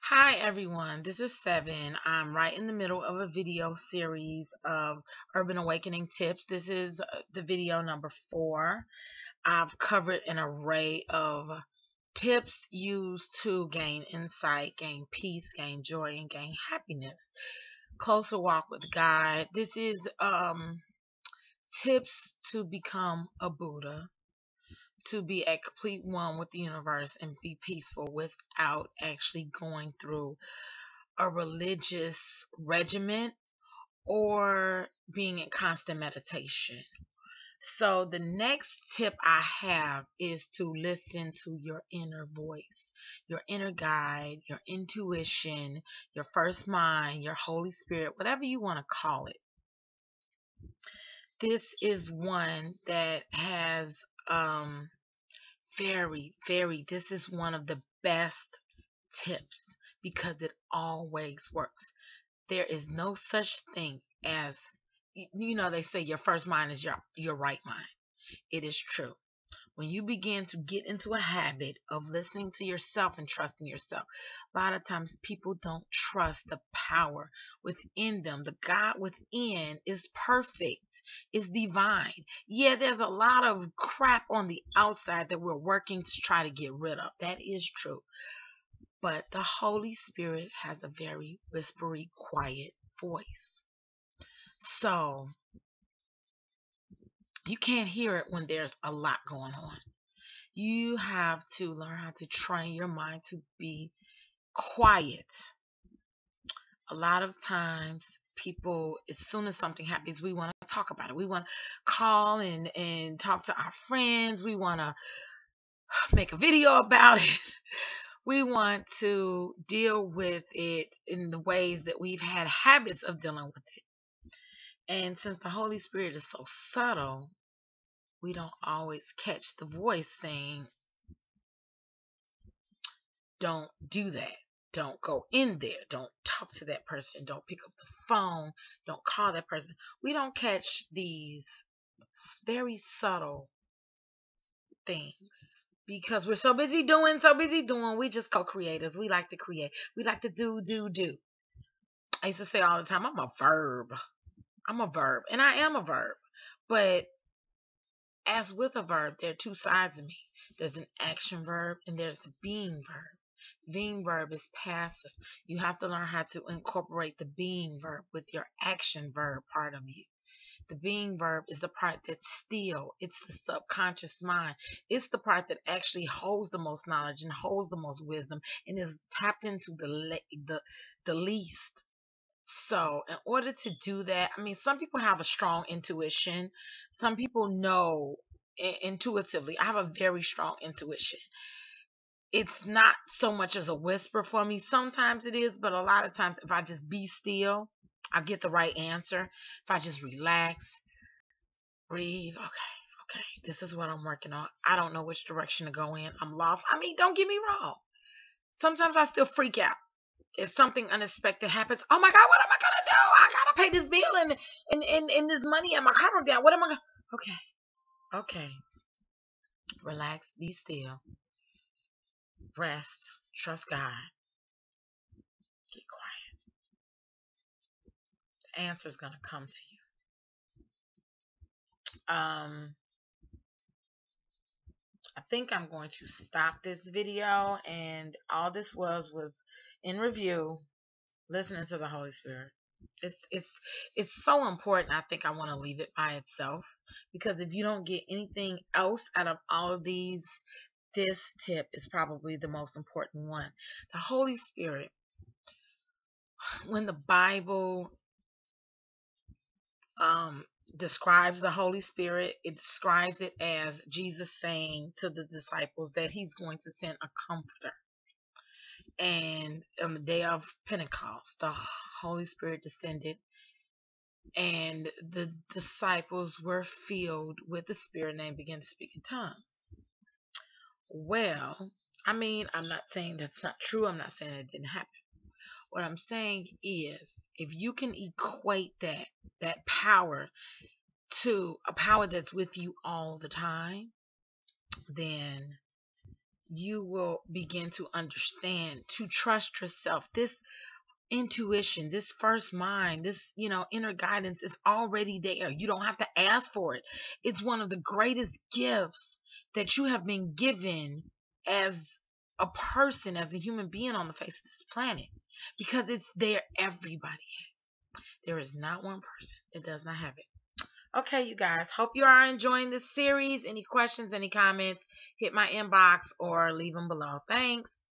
Hi everyone, this is Seven. I'm right in the middle of a video series of Urban Awakening tips. This is the video number 4. I've covered an array of tips used to gain insight, gain peace, gain joy, and gain happiness. Closer walk with God. This is tips to become a Buddha, to be a complete one with the universe and be peaceful without actually going through a religious regimen or being in constant meditation. So, the next tip I have is to listen to your inner voice, your inner guide, your intuition, your first mind, your Holy Spirit, whatever you want to call it. This is one that has this is one of the best tips because it always works. There is no such thing as, they say your first mind is your right mind. It is true. When you begin to get into a habit of listening to yourself and trusting yourself, a lot of times people don't trust the power within them. The God within is perfect, is divine. Yeah, there's a lot of crap on the outside that we're working to try to get rid of. That is true. But the Holy Spirit has a very whispery, quiet voice. So you can't hear it when there's a lot going on. You have to learn how to train your mind to be quiet. A lot of times people, as soon as something happens, we want to talk about it. We want to call and talk to our friends. We want to make a video about it. We want to deal with it in the ways that we've had habits of dealing with it. And since the Holy Spirit is so subtle, we don't always catch the voice saying, don't do that. Don't go in there. Don't talk to that person. Don't pick up the phone. Don't call that person. We don't catch these very subtle things because we're so busy doing. We just co-creators. We like to create. We like to do. I used to say all the time, I'm a verb. And I am a verb. But as with a verb, there are two sides of me. There's an action verb and there's the being verb. The being verb is passive. You have to learn how to incorporate the being verb with your action verb part of you. The being verb is the part that's still. It's the subconscious mind. It's the part that actually holds the most knowledge and holds the most wisdom and is tapped into the least. So, in order to do that, some people have a strong intuition. Some people know intuitively. I have a very strong intuition. It's not so much as a whisper for me. Sometimes it is, but a lot of times if I just be still, I get the right answer. If I just relax, breathe, okay, this is what I'm working on. I don't know which direction to go in. I'm lost. Don't get me wrong. Sometimes I still freak out if something unexpected happens. Oh my God, what am I gonna do? I gotta pay this bill and this money and my car broke down. What am I gonna? Okay. Relax, be still, rest, trust God, get quiet. The answer's gonna come to you. I think I'm going to stop this video, and all this was in review, listening to the Holy Spirit. It's so important. I think I want to leave it by itself because if you don't get anything else out of all of these, this tip is probably the most important one. The Holy Spirit. When the Bible describes the Holy Spirit, it describes it as Jesus saying to the disciples that he's going to send a comforter. And on the day of Pentecost, the Holy Spirit descended and the disciples were filled with the Spirit and they began to speak in tongues. Well, I'm not saying that's not true. I'm not saying it didn't happen. What I'm saying is, if you can equate that power to a power that's with you all the time, then you will begin to understand, to trust yourself. This intuition, this first mind, this, inner guidance is already there. You don't have to ask for it. It's one of the greatest gifts that you have been given as a person, as a human being on the face of this planet, because it's there. Everybody has. There is not one person that does not have it. Okay, you guys, hope you are enjoying this series. Any questions, any comments, hit my inbox or leave them below. Thanks.